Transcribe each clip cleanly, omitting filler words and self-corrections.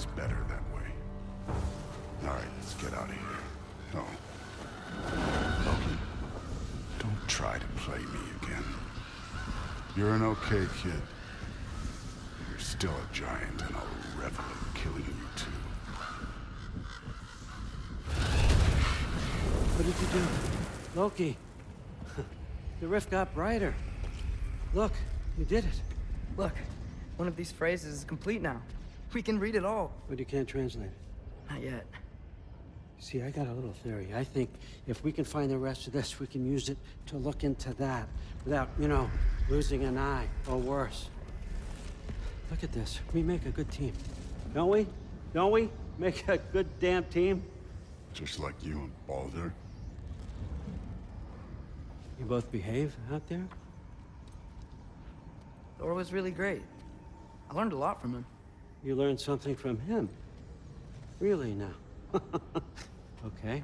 It's better that way. All right, let's get out of here. Oh. Logan, don't try to play me again. You're an okay kid. You're still a giant, and I'll revel in killing you too. What did you do? Loki. The rift got brighter. Look, you did it. Look, one of these phrases is complete now. We can read it all. But you can't translate it. Not yet. See, I got a little theory. I think if we can find the rest of this, we can use it to look into that without, losing an eye or worse. Look at this. We make a good team. Don't we? Don't we? Make a good damn team? Just like you and Baldur. You both behave out there? Thor was really great. I learned a lot from him. You learned something from him? Really now? Okay.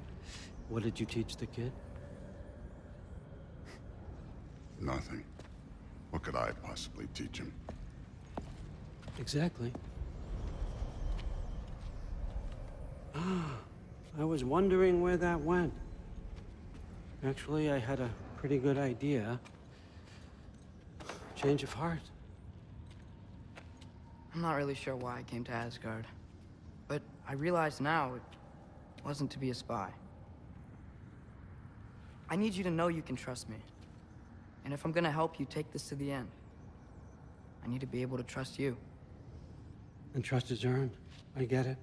What did you teach the kid? Nothing. What could I possibly teach him? Exactly. I was wondering where that went. Actually, I had a pretty good idea. Change of heart. I'm not really sure why I came to Asgard. But I realize now it wasn't to be a spy. I need you to know you can trust me. And if I'm gonna help you take this to the end, I need to be able to trust you. And trust is earned. I get it.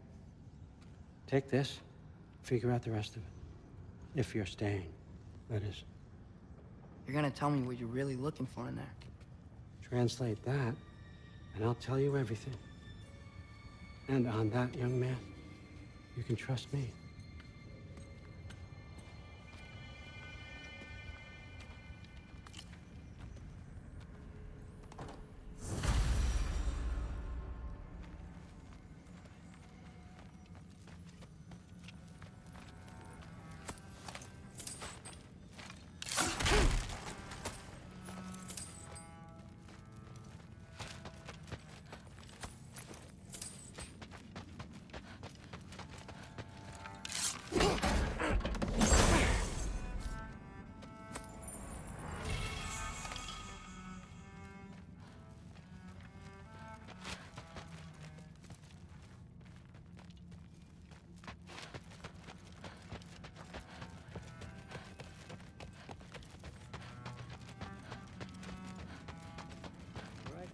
Take this, figure out the rest of it. If you're staying, that is. You're gonna tell me what you're really looking for in there. Translate that, and I'll tell you everything. And on that, young man, you can trust me.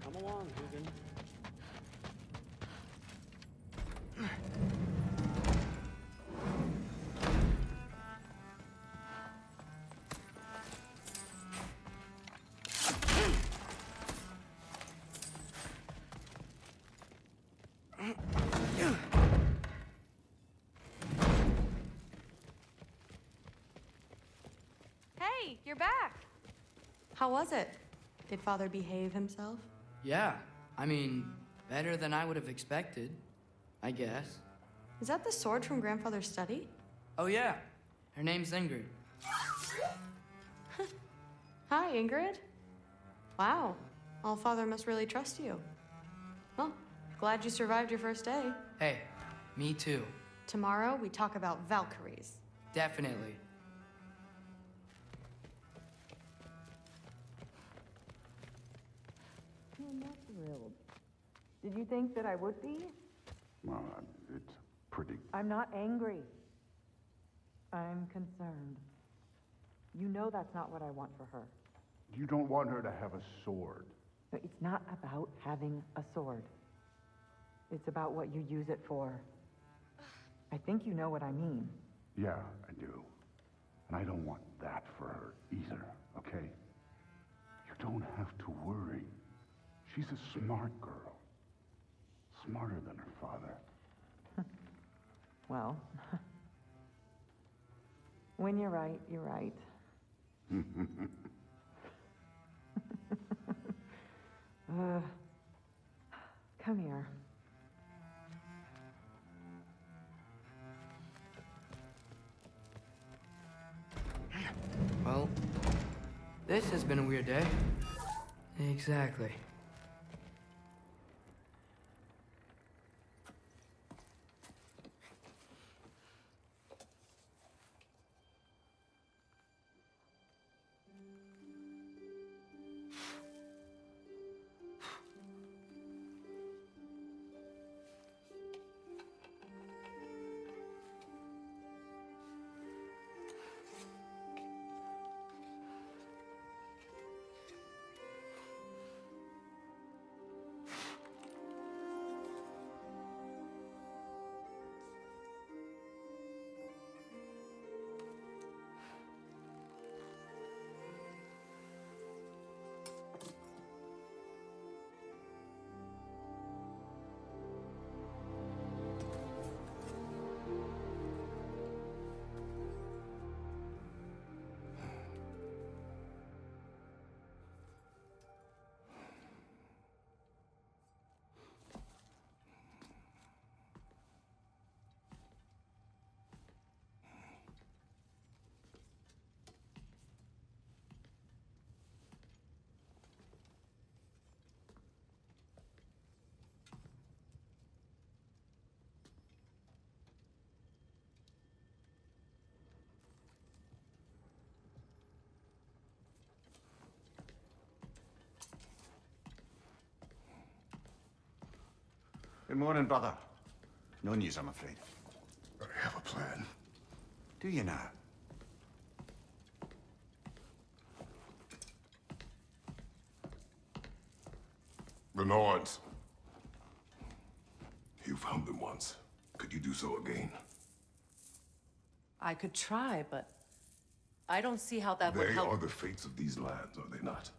Come along, Hugin. Hey, you're back. How was it? Did Father behave himself? Yeah, I mean, better than I would have expected, I guess. Is that the sword from Grandfather's study? Oh yeah, her name's Ingrid. Hi, Ingrid. Wow, Allfather must really trust you. Well, glad you survived your first day. Hey, me too. Tomorrow, we talk about Valkyries. Definitely. I'm not thrilled. Did you think that I would be? Well, it's pretty... I'm not angry. I'm concerned. You know that's not what I want for her. You don't want her to have a sword. No, it's not about having a sword. It's about what you use it for. I think you know what I mean. Yeah, I do. And I don't want that for her either, okay? You don't have to worry. She's a smart girl. Smarter than her father. Well, when you're right, you're right. Come here. Well, this has been a weird day. Exactly. Good morning, brother. No news, I'm afraid. I have a plan. Do you now? The Nords. You found them once. Could you do so again? I could try, but I don't see how that would They help. are the fates of these lands, are they not?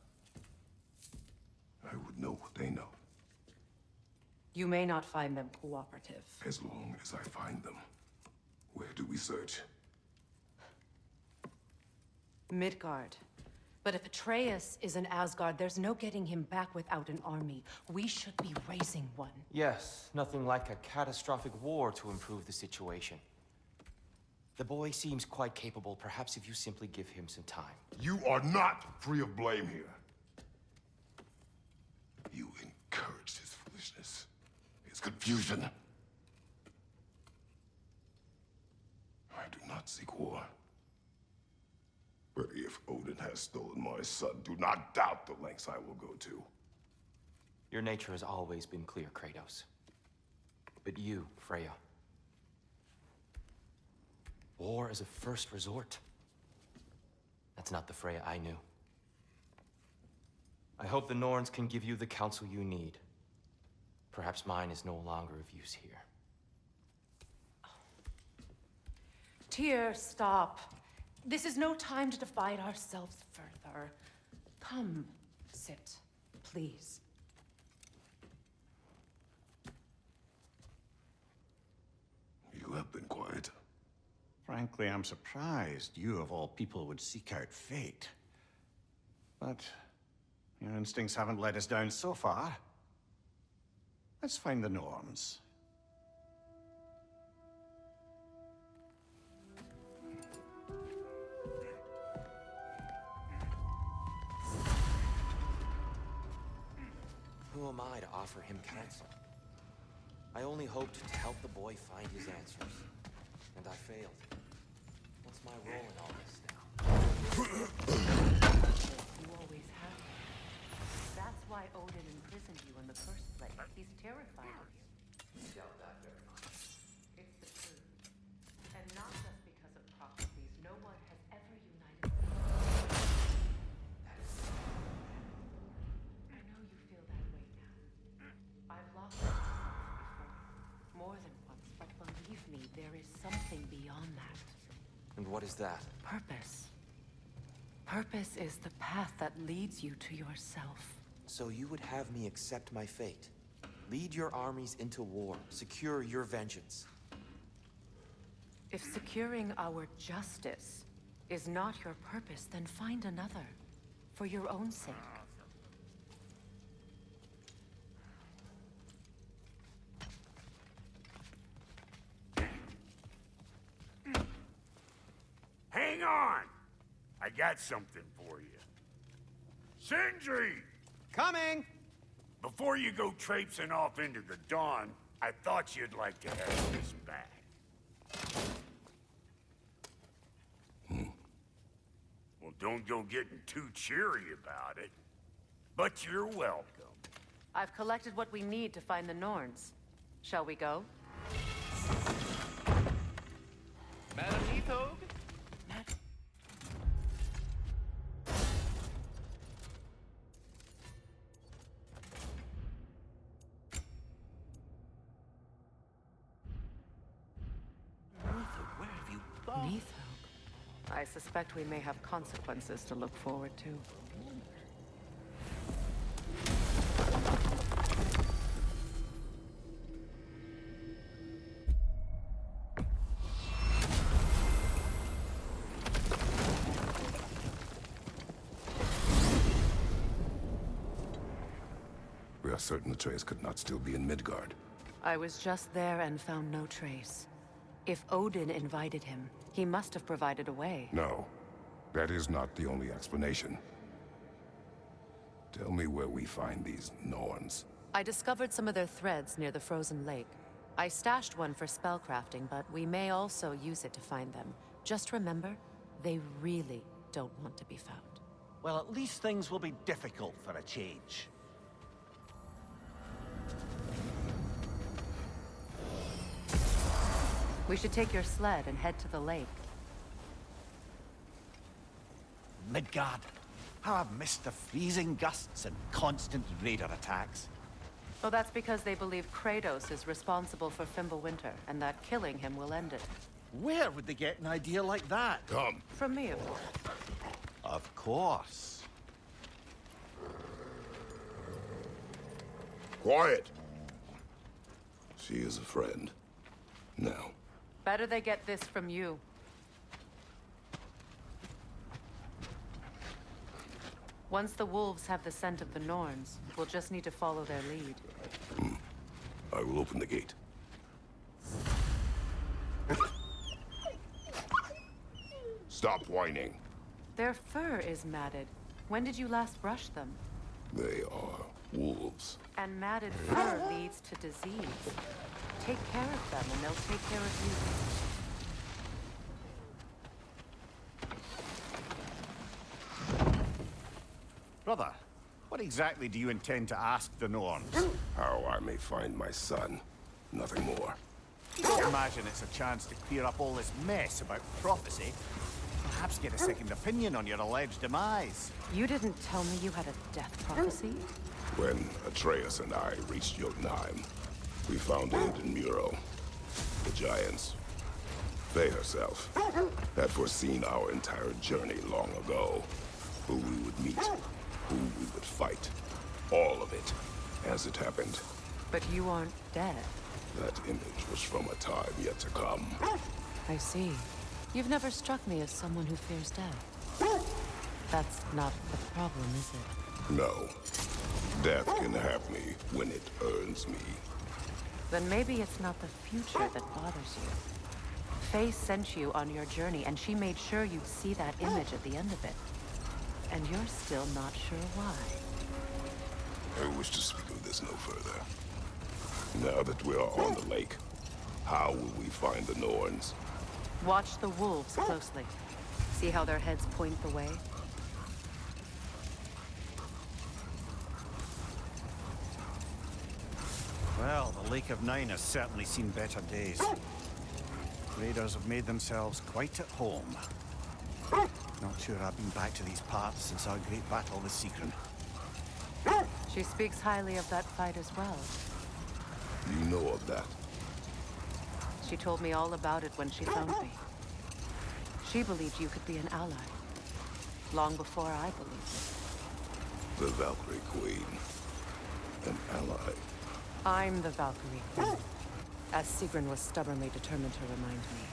I would know what they know, You may not find them cooperative. as long as I find them. Where do we search? Midgard. But if Atreus is in Asgard, there's no getting him back without an army. We should be raising one. Yes, nothing like a catastrophic war to improve the situation. The boy seems quite capable. Perhaps if you simply give him some time. You are not free of blame here. You encouraged his foolishness, his confusion. I do not seek war. But if Odin has stolen my son, do not doubt the lengths I will go to. Your nature has always been clear, Kratos. But you, Freya. War is a first resort. That's not the Freya I knew. I hope the Norns can give you the counsel you need. Perhaps mine is no longer of use here. Tyr, stop. This is no time to divide ourselves further. Come, sit, please. You have been quiet. Frankly, I'm surprised you, of all people, would seek out fate. But your instincts haven't let us down so far. Let's find the Norns. Who am I to offer him counsel? I only hoped to help the boy find his answers. And I failed. What's my role in all this now? You always have been. That's why Odin imprisoned you in the first place. He's terrified of you. Doubt that very much. It's the truth. And not just because of prophecies. No one has ever united. I know you feel that way now. I've lost myself before. More than once, but believe me, there is something beyond that. And what is that? Purpose. Purpose is the path that leads you to yourself. So you would have me accept my fate? Lead your armies into war, secure your vengeance. If securing our justice is not your purpose, then find another. For your own sake. Hang on! I got something for you. Sindri! Coming! Before you go traipsing off into the dawn, I thought you'd like to have this back. Well, don't go getting too cheery about it. But you're welcome. I've collected what we need to find the Norns. Shall we go? Madam Ethog? Where have you gone? Neathog. I suspect we may have consequences to look forward to. We are certain Atreus could not still be in Midgard. I was just there and found no trace. If Odin invited him, he must have provided a way. No, that is not the only explanation. Tell me where we find these Norns. I discovered some of their threads near the frozen lake. I stashed one for spellcrafting, but we may also use it to find them. Just remember, they really don't want to be found. Well, at least things will be difficult for a change. We should take your sled and head to the lake. Midgard. How I've missed the freezing gusts and constant raider attacks. Well, that's because they believe Kratos is responsible for Fimbulwinter, and that killing him will end it. Where would they get an idea like that? Come. From me, of course. Of course. Quiet. She is a friend. Now. Better they get this from you. Once the wolves have the scent of the Norns, we'll just need to follow their lead. I will open the gate. Stop whining. Their fur is matted. When did you last brush them? They are wolves. And matted fur leads to disease. Take care of them, and they'll take care of you. Brother, what exactly do you intend to ask the Norns? How I may find my son. Nothing more. Don't imagine it's a chance to clear up all this mess about prophecy. Perhaps get a second opinion on your alleged demise. You didn't tell me you had a death prophecy? When Atreus and I reached Jotunheim, we found Ind and Muro, the giants. Faye herself had foreseen our entire journey long ago. Who we would meet, who we would fight. All of it, as it happened. But you aren't dead. That image was from a time yet to come. I see. You've never struck me as someone who fears death. That's not the problem, is it? No. Death can have me when it earns me. Then maybe it's not the future that bothers you. Faye sent you on your journey, and she made sure you'd see that image at the end of it. And you're still not sure why. I wish to speak of this no further. Now that we are on the lake, how will we find the Norns? Watch the wolves closely. See how their heads point the way? Well, the Lake of Nine has certainly seen better days. Raiders have made themselves quite at home. Not sure I've been back to these parts since our great battle with Sigrun. She speaks highly of that fight as well. You know of that? She told me all about it when she found me. She believed you could be an ally. Long before I believed it. The Valkyrie Queen. An ally. I'm the Valkyrie Queen, as Sigrun was stubbornly determined to remind me.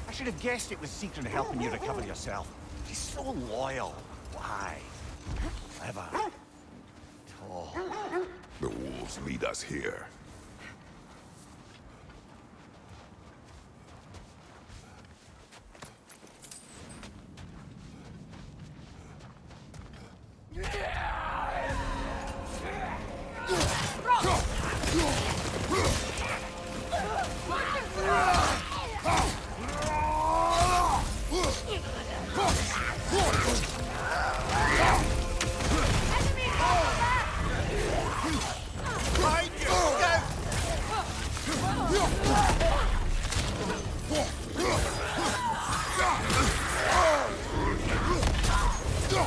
I should have guessed it was Sigrun helping you recover yourself. She's so loyal. Why? Clever. Tall. The wolves lead us here.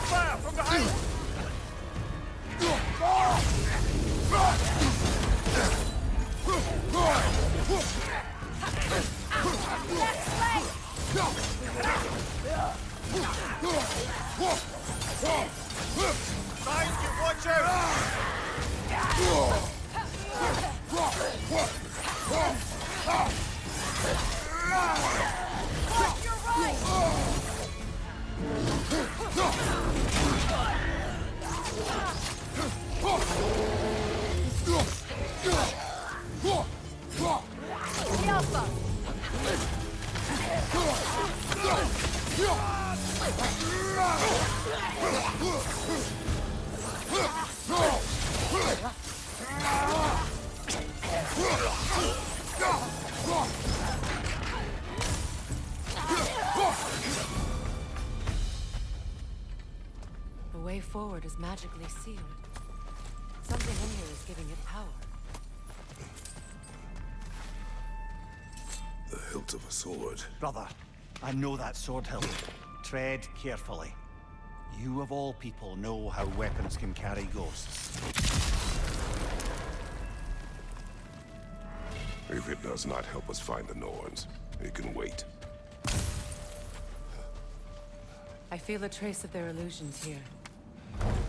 Fire from behind! Behind you, watch The way forward is magically sealed. Something in here is giving it power. hilt of a sword. Brother, I know that sword hilt. Tread carefully. You of all people know how weapons can carry ghosts. If it does not help us find the Norns, it can wait. I feel a trace of their illusions here.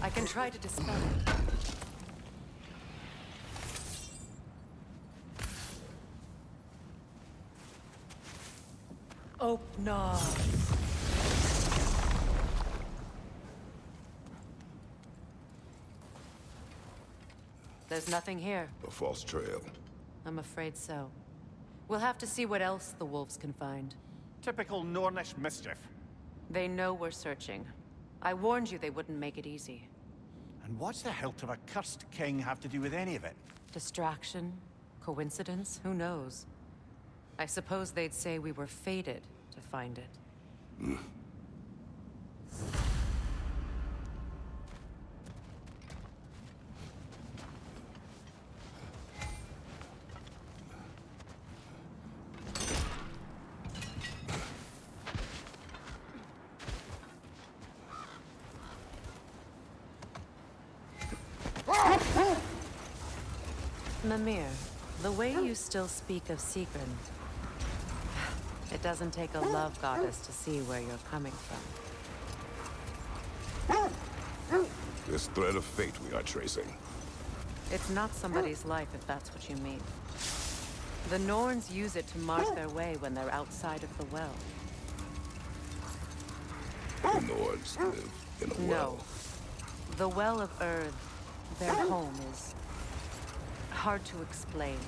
I can try to dispel it. Oh, no. There's nothing here. A false trail. I'm afraid so. We'll have to see what else the wolves can find. Typical Nornish mischief. They know we're searching. I warned you they wouldn't make it easy. And what's the hilt of a cursed king have to do with any of it? Distraction? Coincidence? Who knows? I suppose they'd say we were fated to find it. Mimir, the way you still speak of Sigrun, it doesn't take a love goddess to see where you're coming from. This thread of fate we are tracing. It's not somebody's life, if that's what you mean. The Norns use it to mark their way when they're outside of the well. The Norns live in a well. No. The Well of Earth, their home, is hard to explain.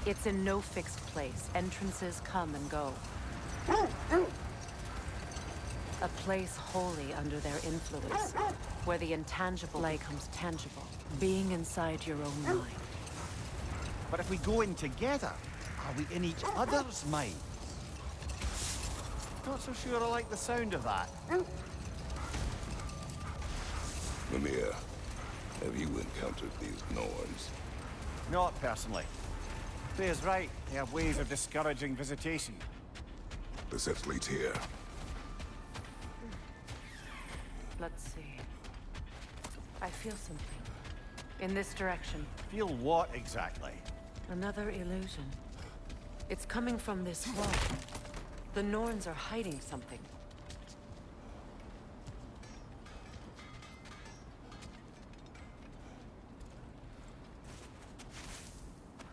It's in no fixed place. Entrances come and go. A place wholly under their influence, where the intangible becomes tangible, being inside your own mind. But if we go in together, are we in each other's minds? Not so sure I like the sound of that. Mimir, have you encountered these Norns? Not personally. Freya's right. They have ways of discouraging visitation. The set leads here. Let's see. I feel something. In this direction. Feel what exactly? Another illusion. It's coming from this wall. The Norns are hiding something.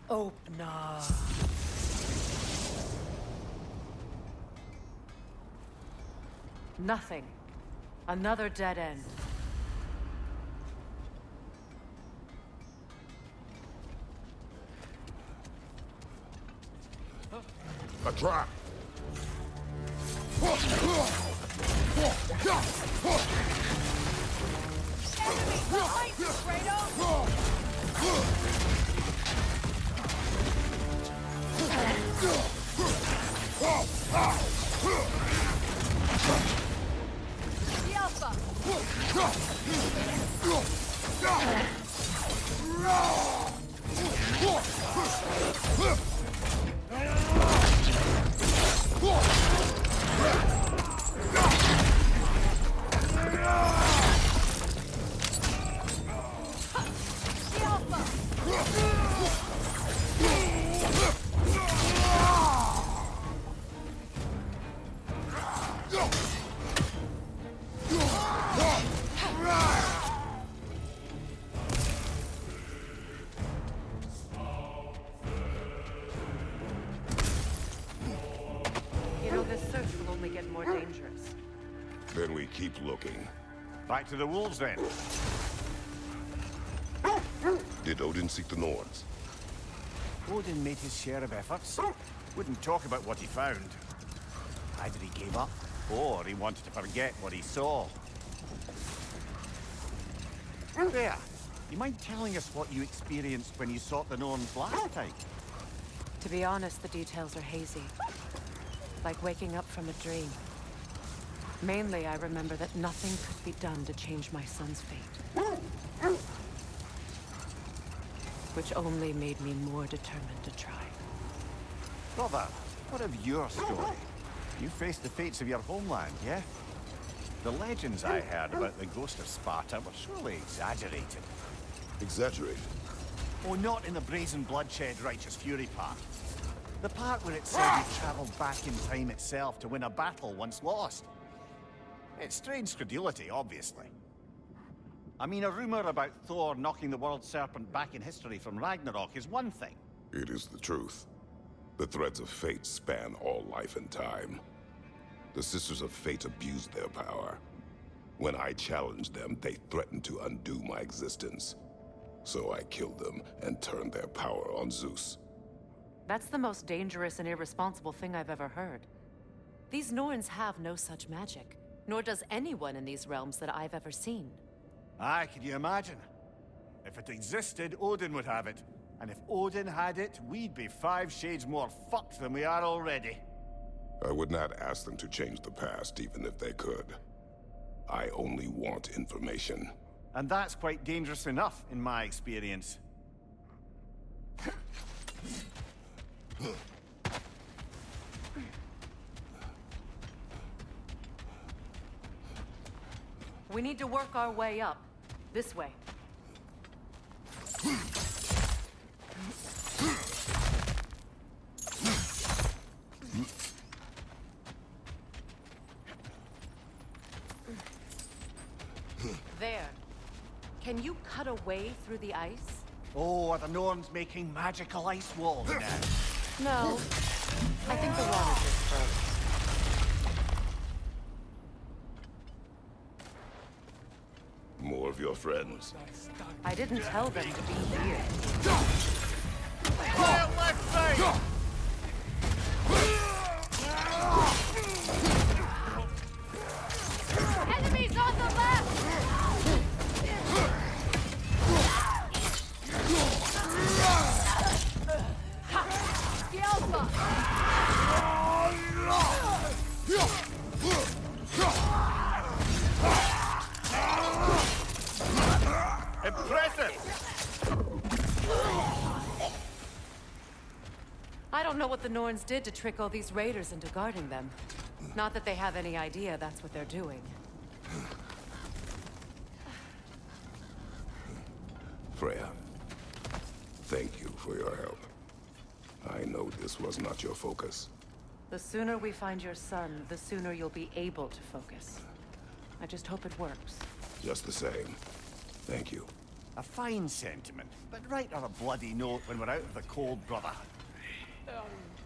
Opener. Nothing. Another dead end. A trap! Then we keep looking. Back to the wolves, then. Did Odin seek the Norns? Odin made his share of efforts. Wouldn't talk about what he found. Either he gave up, or he wanted to forget what he saw. There. You mind telling us what you experienced when you sought the Norns last time? To be honest, the details are hazy. Like waking up from a dream. Mainly, I remember that nothing could be done to change my son's fate. Which only made me more determined to try. Brother, what of your story? You faced the fates of your homeland, yeah? The legends I heard about the ghost of Sparta were surely exaggerated. Exaggerated? Oh, not in the brazen bloodshed righteous fury part. The part where it said you travelled back in time itself to win a battle once lost. It's strange credulity, obviously. I mean, a rumor about Thor knocking the world serpent back in history from Ragnarok is one thing. It is the truth. The threads of fate span all life and time. The Sisters of Fate abused their power. When I challenged them, they threatened to undo my existence. So I killed them and turned their power on Zeus. That's the most dangerous and irresponsible thing I've ever heard. These Norns have no such magic, nor does anyone in these realms that I've ever seen. Aye, can you imagine? If it existed, Odin would have it. And if Odin had it, we'd be 5 shades more fucked than we are already. I would not ask them to change the past, even if they could. I only want information. And that's quite dangerous enough, in my experience. We need to work our way up. This way. There. Can you cut a way through the ice? Oh, are the Norns making magical ice walls now? No. I think the water just froze. More of your friends. I didn't tell them to be here. Quiet left side! Enemies on the left! The Alpha! Impressive! I don't know what the Norns did to trick all these raiders into guarding them. Not that they have any idea that's what they're doing. Freya, thank you for your help. I know this was not your focus. The sooner we find your son, the sooner you'll be able to focus. I just hope it works. Just the same. Thank you. A fine sentiment, but right on a bloody note when we're out of the cold, brother.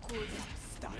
Good stuff.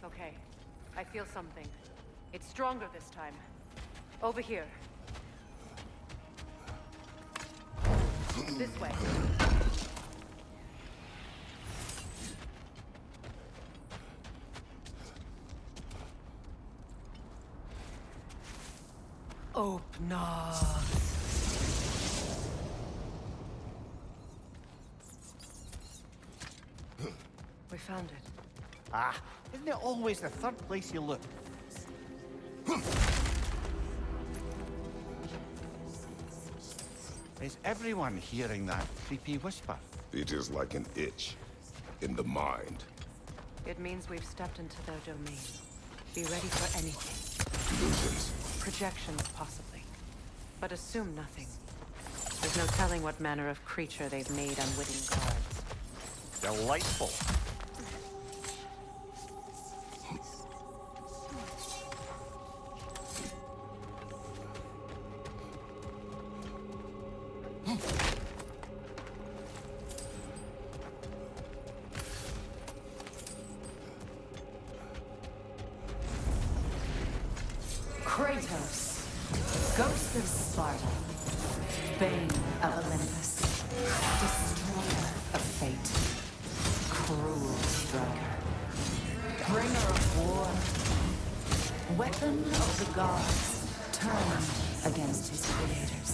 Okay, I feel something. It's stronger this time. Over here. This way. Open up. We found it. Ah, isn't it always the third place you look? Is everyone hearing that creepy whisper? It is like an itch in the mind. It means we've stepped into their domain. Be ready for anything. Illusions. Projections, possibly. But assume nothing. There's no telling what manner of creature they've made unwitting guards. Delightful. Kratos, Ghost of Sparta, Bane of Olympus, Destroyer of Fate, Cruel Striker, Bringer of War, Weapon of the Gods, turned against his creators.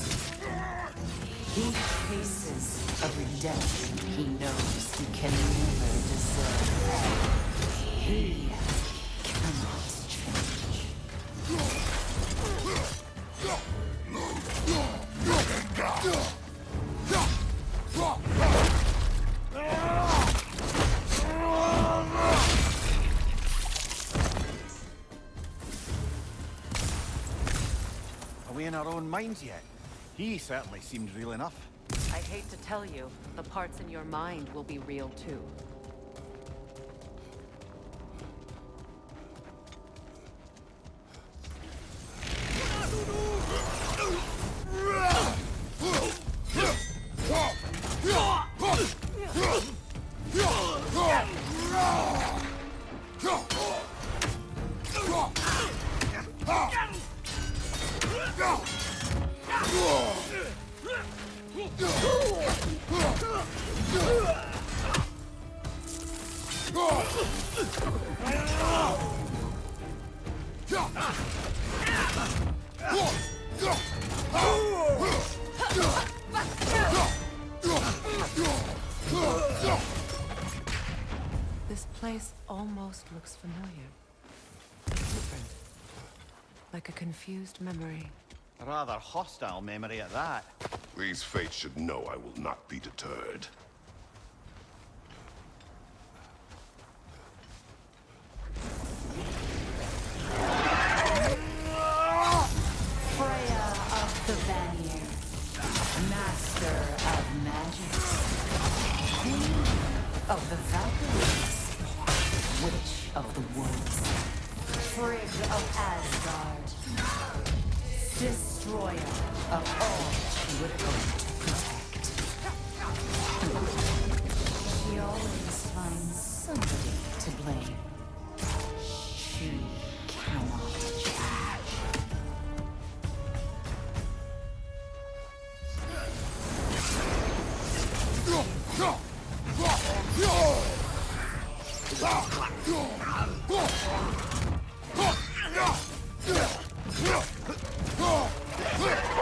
He faces a redemption he knows he can never deserve. He cannot change. Are we in our own minds yet? He certainly seemed real enough. I hate to tell you, the parts in your mind will be real too. This place almost looks familiar. Different. Like a confused memory. A rather hostile memory at that. These fates should know I will not be deterred. Freya of the Vanir, Master of Magic, Queen of the Valkyries, Witch of the Woods, Frigg of Asgard, Destroyer of all she would hope to protect. She always finds somebody to blame. She cannot change. Yeah!